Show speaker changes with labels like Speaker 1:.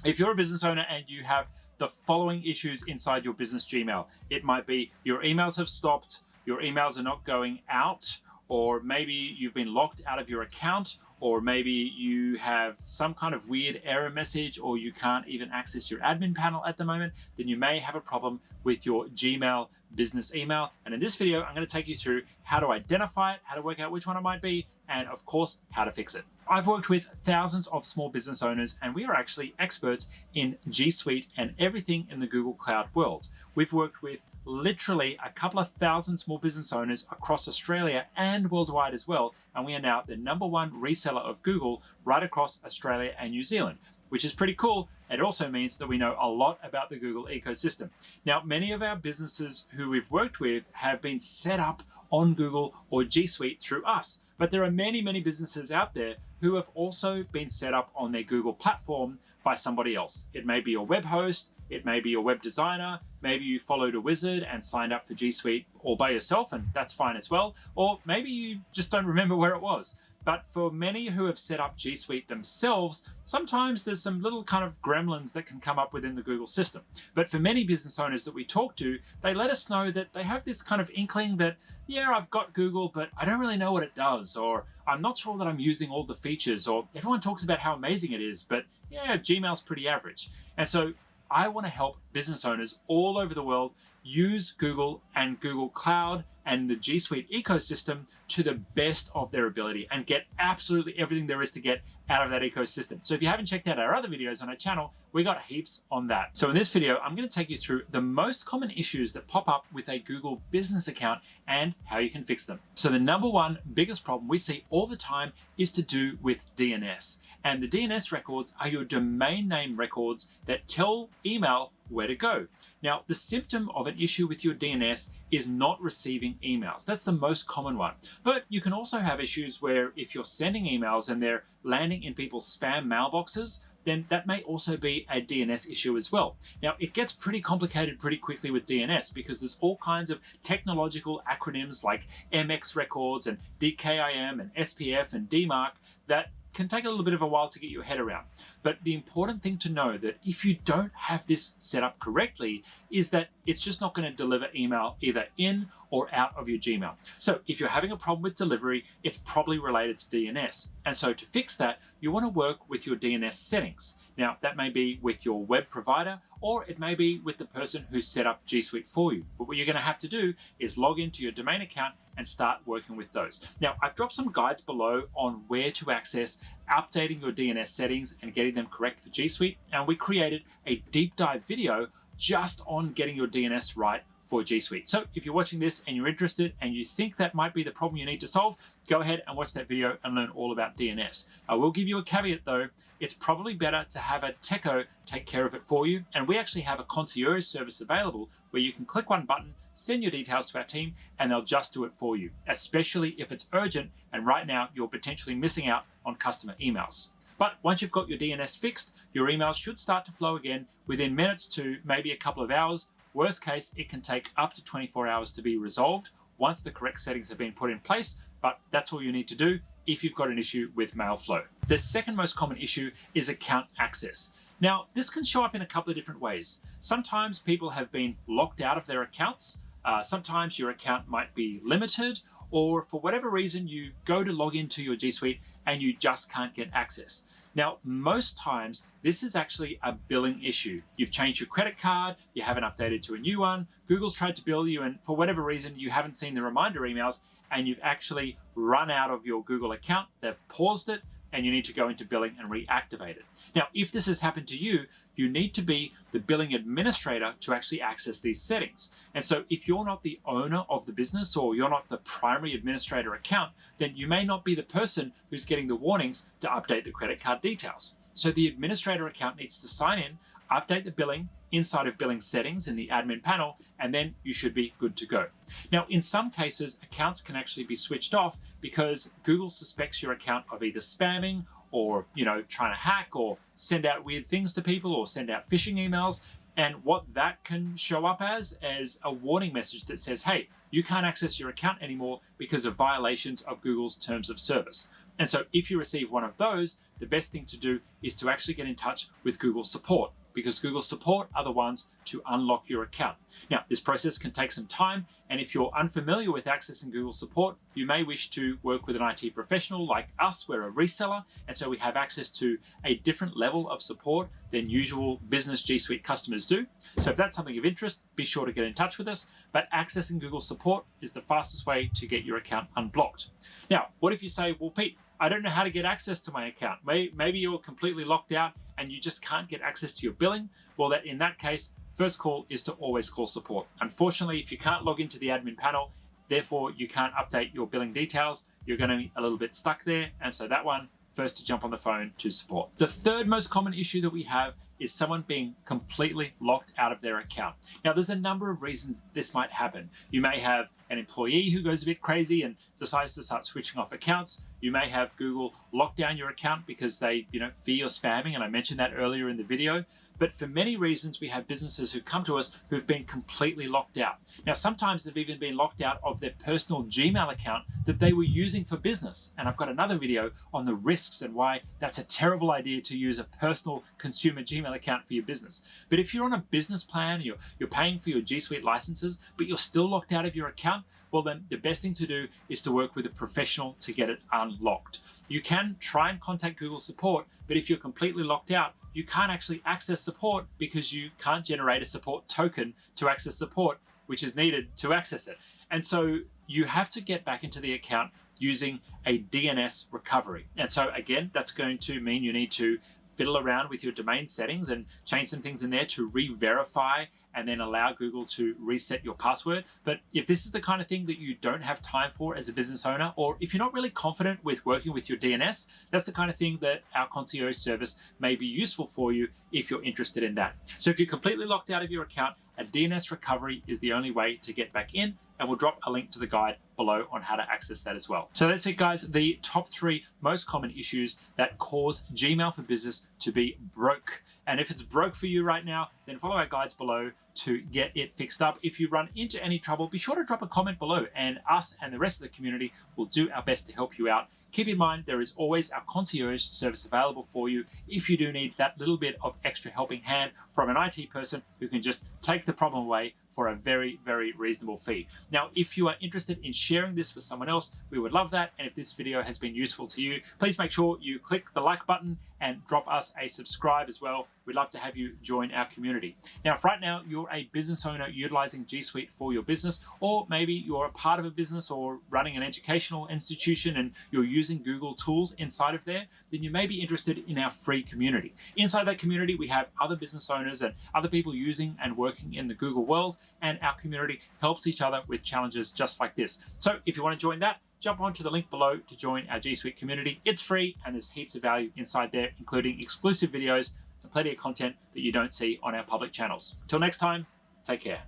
Speaker 1: If you're a business owner and you have the following issues inside your business Gmail, it might be your emails have stopped, your emails are not going out, or maybe you've been locked out of your account, or maybe you have some kind of weird error message, or you can't even access your admin panel at the moment, then you may have a problem with your Gmail business email. And in this video, I'm going to take you through how to identify it, how to work out which one it might be, and of course, how to fix it. I've worked with thousands of small business owners, and we are actually experts in G Suite and everything in the Google Cloud world. We've worked with literally a couple of thousand small business owners across Australia and worldwide as well. And we are now the #1 reseller of Google right across Australia and New Zealand, which is pretty cool. It also means that we know a lot about the Google ecosystem. Now, many of our businesses who we've worked with have been set up on Google or G Suite through us. But there are many, many businesses out there who have also been set up on their Google platform by somebody else. It may be your web host, it may be your web designer, maybe you followed a wizard and signed up for G Suite all by yourself, and that's fine as well. Or maybe you just don't remember where it was. But for many who have set up G Suite themselves, sometimes there's some little kind of gremlins that can come up within the Google system. But for many business owners that we talk to, they let us know that they have this kind of inkling that, yeah, I've got Google, but I don't really know what it does, or I'm not sure that I'm using all the features, or everyone talks about how amazing it is, but yeah, Gmail's pretty average. And so I want to help business owners all over the world use Google and Google Cloud and the G Suite ecosystem to the best of their ability and get absolutely everything there is to get out of that ecosystem. So if you haven't checked out our other videos on our channel, we got heaps on that. So in this video, I'm going to take you through the most common issues that pop up with a Google business account and how you can fix them. So the #1 biggest problem we see all the time is to do with DNS. And the DNS records are your domain name records that tell email where to go. Now, the symptom of an issue with your DNS is not receiving emails. That's the most common one. But you can also have issues where if you're sending emails and they're landing in people's spam mailboxes, then that may also be a DNS issue as well. Now, it gets pretty complicated pretty quickly with DNS because there's all kinds of technological acronyms like MX records and DKIM and SPF and DMARC that can take a little bit of a while to get your head around. But the important thing to know that if you don't have this set up correctly is that it's just not going to deliver email either in or out of your Gmail. So if you're having a problem with delivery, it's probably related to DNS. And so to fix that, you want to work with your DNS settings. Now, that may be with your web provider, or it may be with the person who set up G Suite for you. But what you're going to have to do is log into your domain account and start working with those. Now, I've dropped some guides below on where to access updating your DNS settings and getting them correct for G Suite. And we created a deep dive video just on getting your DNS right for G Suite. So if you're watching this and you're interested and you think that might be the problem you need to solve, go ahead and watch that video and learn all about DNS. I will give you a caveat though, it's probably better to have a techo take care of it for you. And we actually have a concierge service available where you can click one button, send your details to our team, and they'll just do it for you, especially if it's urgent and right now you're potentially missing out on customer emails. But once you've got your DNS fixed, your emails should start to flow again within minutes to maybe a couple of hours. Worst case, it can take up to 24 hours to be resolved once the correct settings have been put in place, but that's all you need to do if you've got an issue with mail flow. The second most common issue is account access. Now, this can show up in a couple of different ways. Sometimes people have been locked out of their accounts. Sometimes your account might be limited, or for whatever reason, you go to log into your G Suite and you just can't get access. Now, most times, this is actually a billing issue. You've changed your credit card, you haven't updated to a new one, Google's tried to bill you, and for whatever reason, you haven't seen the reminder emails, and you've actually run out of your Google account, they've paused it, and you need to go into billing and reactivate it. Now, if this has happened to you, you need to be the billing administrator to actually access these settings. And so if you're not the owner of the business or you're not the primary administrator account, then you may not be the person who's getting the warnings to update the credit card details. So the administrator account needs to sign in, update the billing inside of billing settings in the admin panel, and then you should be good to go. Now, in some cases, accounts can actually be switched off because Google suspects your account of either spamming or trying to hack or send out weird things to people or send out phishing emails. And what that can show up as a warning message that says, hey, you can't access your account anymore because of violations of Google's terms of service. And so if you receive one of those, the best thing to do is to actually get in touch with Google Support, because Google Support are the ones to unlock your account. Now, this process can take some time, and if you're unfamiliar with accessing Google Support, you may wish to work with an IT professional like us. We're a reseller, and so we have access to a different level of support than usual business G Suite customers do. So if that's something of interest, be sure to get in touch with us. But accessing Google Support is the fastest way to get your account unblocked. Now, what if you say, well, Pete, I don't know how to get access to my account. Maybe you're completely locked out and you just can't get access to your billing. Well, in that case, first call is to always call support. Unfortunately, if you can't log into the admin panel, therefore you can't update your billing details, you're going to be a little bit stuck there. And so that one, first to jump on the phone to support. The third most common issue that we have is someone being completely locked out of their account. Now, there's a number of reasons this might happen. You may have an employee who goes a bit crazy and decides to start switching off accounts. You may have Google lock down your account because they, fear you're spamming, and I mentioned that earlier in the video. But for many reasons, we have businesses who come to us who've been completely locked out. Now, sometimes they've even been locked out of their personal Gmail account that they were using for business. And I've got another video on the risks and why that's a terrible idea to use a personal consumer Gmail account for your business. But if you're on a business plan, you're paying for your G Suite licenses, but you're still locked out of your account, well, then the best thing to do is to work with a professional to get it unlocked. You can try and contact Google Support, but if you're completely locked out, you can't actually access support because you can't generate a support token to access support, which is needed to access it. And so you have to get back into the account using a DNS recovery. And so again, that's going to mean you need to fiddle around with your domain settings and change some things in there to re-verify and then allow Google to reset your password. But if this is the kind of thing that you don't have time for as a business owner, or if you're not really confident with working with your DNS, that's the kind of thing that our concierge service may be useful for you if you're interested in that. So if you're completely locked out of your account, a DNS recovery is the only way to get back in, and we'll drop a link to the guide below on how to access that as well. So that's it, guys. The top 3 most common issues that cause Gmail for Business to be broke. And if it's broke for you right now, then follow our guides below to get it fixed up. If you run into any trouble, be sure to drop a comment below, and us and the rest of the community will do our best to help you out. Keep in mind, there is always our concierge service available for you if you do need that little bit of extra helping hand from an IT person who can just take the problem away for a very, very reasonable fee. Now, if you are interested in sharing this with someone else, we would love that. And if this video has been useful to you, please make sure you click the like button and drop us a subscribe as well. We'd love to have you join our community. Now, if right now you're a business owner utilizing G Suite for your business, or maybe you're a part of a business or running an educational institution and you're using Google tools inside of there, then you may be interested in our free community. Inside that community, we have other business owners and other people using and working in the Google world, and our community helps each other with challenges just like this. So if you want to join that, jump onto the link below to join our G Suite community. It's free and there's heaps of value inside there, including exclusive videos and plenty of content that you don't see on our public channels. Till next time, take care.